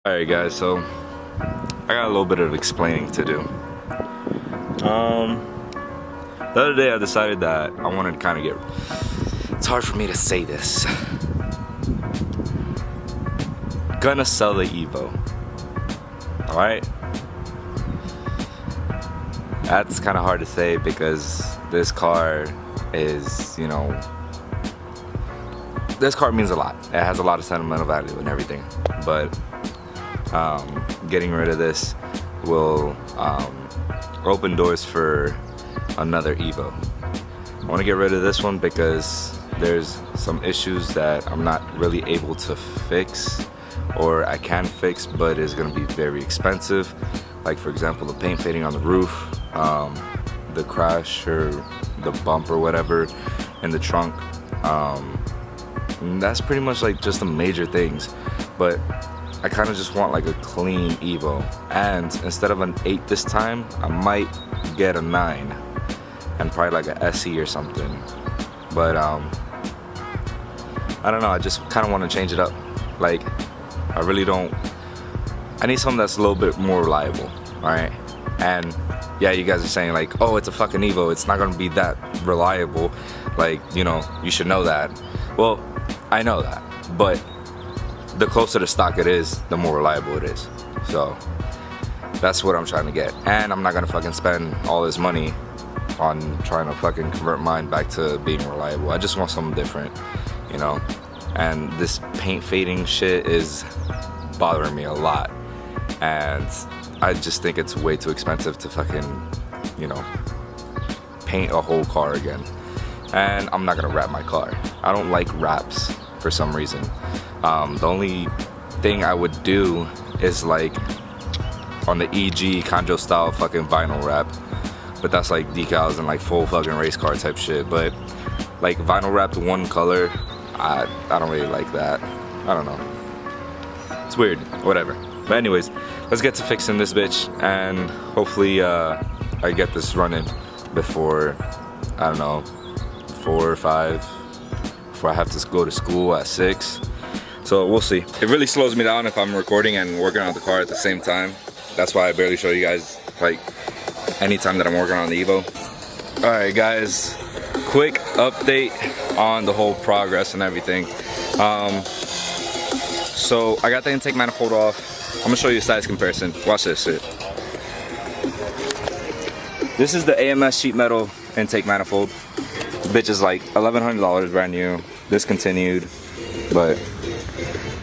Alright guys, so I got a little bit of explaining to do. The other day I decided that I wanted to kind of get... It's hard for me to say this. Gonna sell the Evo. Alright? That's kind of hard to say because this car is, you know... This car means a lot. It has a lot of sentimental value and everything. But getting rid of this will open doors for another Evo. I want to get rid of this one because there's some issues that I'm not really able to fix, or I can fix, but it's going to be very expensive. Like for example, the paint fading on the roof, the crash or the bump or whatever in the trunk. And that's pretty much like just the major things. But I kind of just want like a clean Evo, and instead of an 8 this time, I might get a 9 and probably like a SE or something. But I don't know, I just kind of want to change it up. Like I really don't, I need something that's a little bit more reliable. Alright, and yeah, you guys are saying like, oh, it's a fucking Evo, it's not gonna be that reliable, like, you know, you should know that. Well, I know that, but the closer to stock it is, the more reliable it is. So that's what I'm trying to get. And I'm not gonna fucking spend all this money on trying to fucking convert mine back to being reliable. I just want something different, you know? And this paint fading shit is bothering me a lot. And I just think it's way too expensive to fucking, you know, paint a whole car again. And I'm not gonna wrap my car. I don't like wraps for some reason. The only thing I would do is like on the EG Conjo style fucking vinyl wrap, but that's like decals and like full fucking race car type shit. But like vinyl wrapped one color, I don't really like that. I don't know, it's weird, whatever. But anyways, let's get to fixing this bitch, and hopefully I get this running before, I don't know, 4 or 5, before I have to go to school at 6. So we'll see. It really slows me down if I'm recording and working on the car at the same time. That's why I barely show you guys like anytime that I'm working on the Evo. Alright guys, quick update on the whole progress and everything. So I got the intake manifold off. I'm gonna show you a size comparison. Watch this shit. This is the AMS sheet metal intake manifold. The bitch is like $1,100 brand new, discontinued, but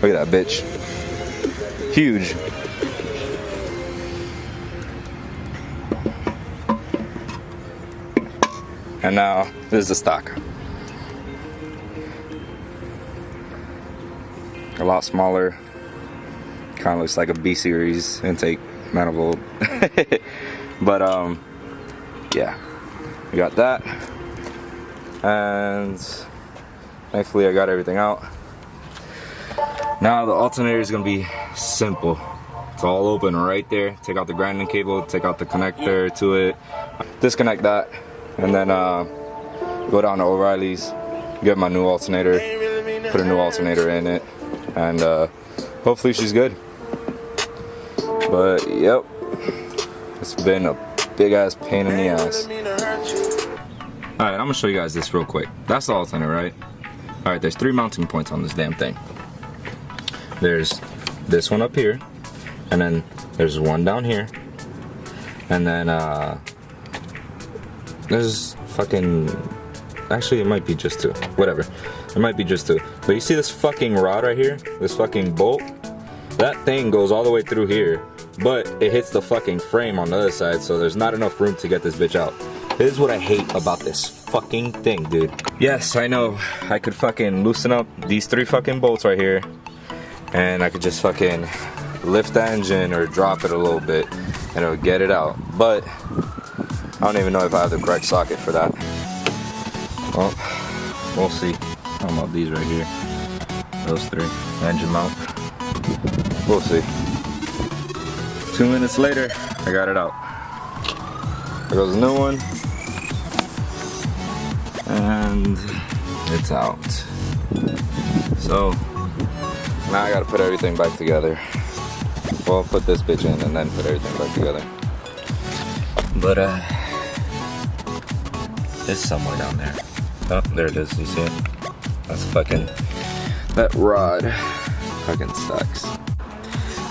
look at that bitch. Huge. And now this is the stock. A lot smaller. Kind of looks like a B series intake manifold. But yeah, we got that. And thankfully I got everything out. Now the alternator is gonna be simple. It's all open right there. Take out the grounding cable, take out the connector to it, disconnect that, and then go down to O'Reilly's, get my new alternator, put a new alternator in it, and hopefully she's good. But yep, it's been a big ass pain in the ass. Alright, I'm gonna show you guys this real quick. That's the alternator, right? Alright, there's 3 mounting points on this damn thing. There's this one up here, and then there's one down here, and then there's fucking, actually it might be just 2, whatever, it might be just 2. But you see this fucking rod right here, this fucking bolt, that thing goes all the way through here, but it hits the fucking frame on the other side, so there's not enough room to get this bitch out. This is what I hate about this fucking thing, dude. Yes, I know, I could fucking loosen up these 3 fucking bolts right here, and I could just fucking lift the engine or drop it a little bit and it'll get it out. But I don't even know if I have the correct socket for that. Well, we'll see. How about these right here? Those 3. Engine mount. We'll see. 2 minutes later, I got it out. There goes a new one. And it's out. So now I gotta put everything back together. Well, I'll put this bitch in and then put everything back together. But it's somewhere down there. Oh, there it is. You see it? That's fucking, that rod fucking sucks.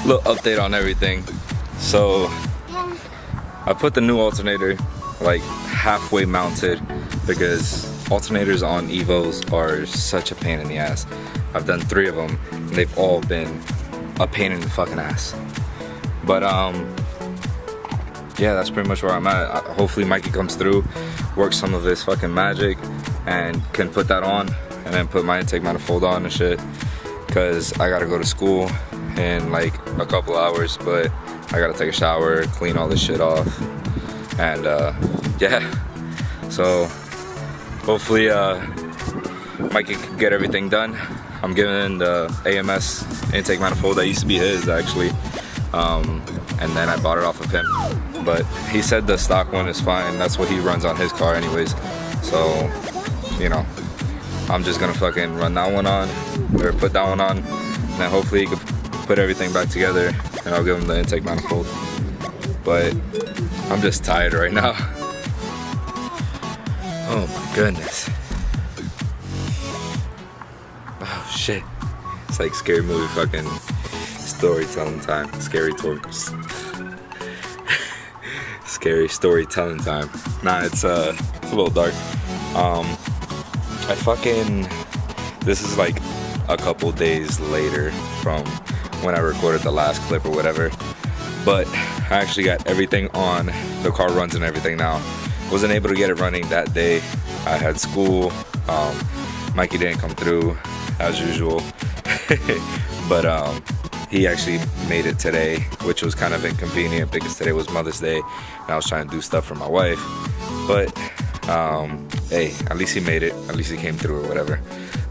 Little update on everything. So I put the new alternator like halfway mounted because alternators on Evos are such a pain in the ass. I've done 3 of them and they've all been a pain in the fucking ass. But yeah, that's pretty much where I'm at. Hopefully Mikey comes through, works some of his fucking magic, and can put that on, and then put my intake manifold on and shit. Cause I gotta go to school in like a couple hours, but I gotta take a shower, clean all this shit off, and yeah. So hopefully Mikey can get everything done. I'm giving the AMS intake manifold that used to be his actually. And then I bought it off of him, but he said the stock one is fine. That's what he runs on his car anyways, so you know, I'm just gonna fucking run that one on, or put that one on, and then hopefully he can put everything back together, and I'll give him the intake manifold. But I'm just tired right now. Oh my goodness. Oh shit, it's like scary movie fucking storytelling time. Scary storytelling time. Nah, it's a little dark. This is like a couple days later from when I recorded the last clip or whatever. But I actually got everything on. The car runs and everything now. Wasn't able to get it running that day. I had school. Mikey didn't come through as usual. But he actually made it today, which was kind of inconvenient because today was Mother's Day and I was trying to do stuff for my wife. But hey, at least he made it, at least he came through or whatever.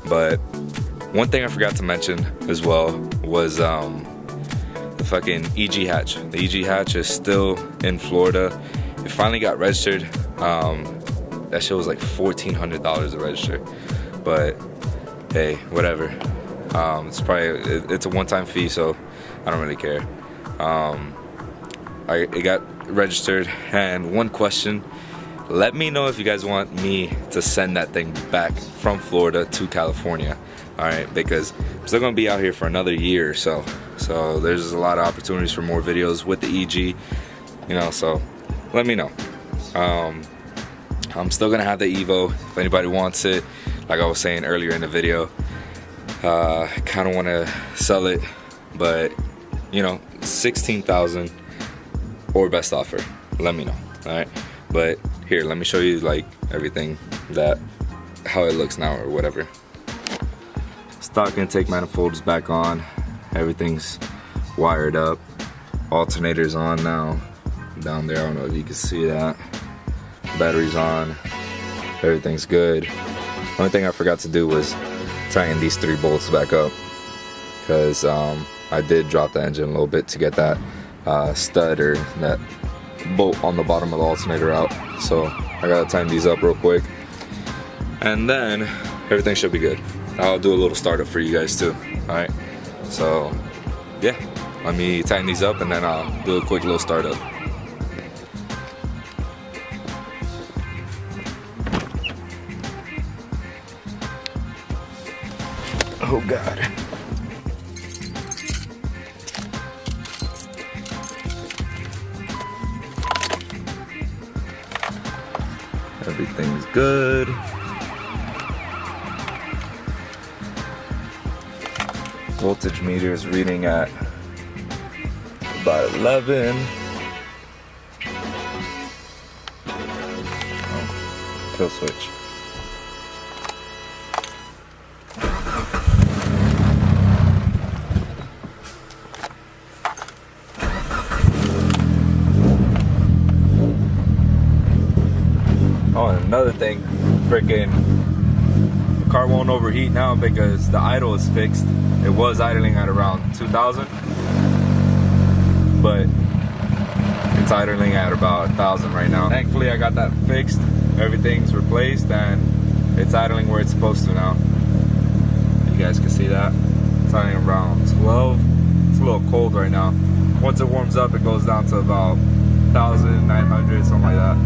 But one thing I forgot to mention as well was the fucking EG hatch. The EG hatch is still in Florida. It finally got registered. That shit was like $1,400 to register, but hey, whatever. It's a one-time fee, so I don't really care. It got registered, and one question, let me know if you guys want me to send that thing back from Florida to California. All right, because I'm still gonna be out here for another year or so. So there's a lot of opportunities for more videos with the EG, you know, so let me know. I'm still gonna have the Evo if anybody wants it. Like I was saying earlier in the video, kind of want to sell it, but you know, 16,000 or best offer, let me know. All right, but here, let me show you like everything, how it looks now or whatever. Stock intake manifold is back on, everything's wired up, alternator's on now down there. I don't know if you can see that. Battery's on, everything's good. Only thing I forgot to do was tighten these 3 bolts back up, because I did drop the engine a little bit to get that stud or that bolt on the bottom of the alternator out. So I gotta tighten these up real quick, and then everything should be good. I'll do a little startup for you guys too. All right, so yeah, let me tighten these up and then I'll do a quick little startup. Oh God. Everything's good. Voltage meter is reading at about 11. Oh, kill switch. Oh, and another thing, freaking the car won't overheat now because the idle is fixed. It was idling at around 2,000, but it's idling at about 1,000 right now. Thankfully, I got that fixed. Everything's replaced and it's idling where it's supposed to now. You guys can see that. It's idling around 12. It's a little cold right now. Once it warms up, it goes down to about 1,900, something like that.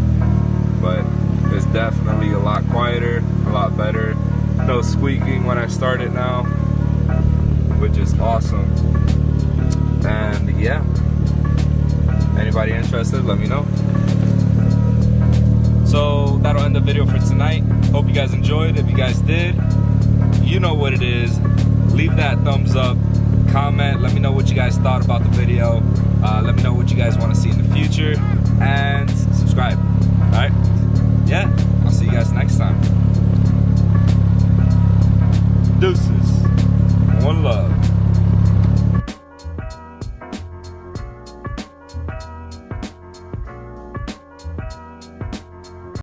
But it's definitely a lot quieter, a lot better. No squeaking when I start it now, which is awesome. And yeah, anybody interested, let me know. So that'll end the video for tonight. Hope you guys enjoyed. If you guys did, you know what it is. Leave that thumbs up, comment, let me know what you guys thought about the video. Let me know what you guys want to see in the future, and subscribe. All right, yeah, I'll see you guys next time.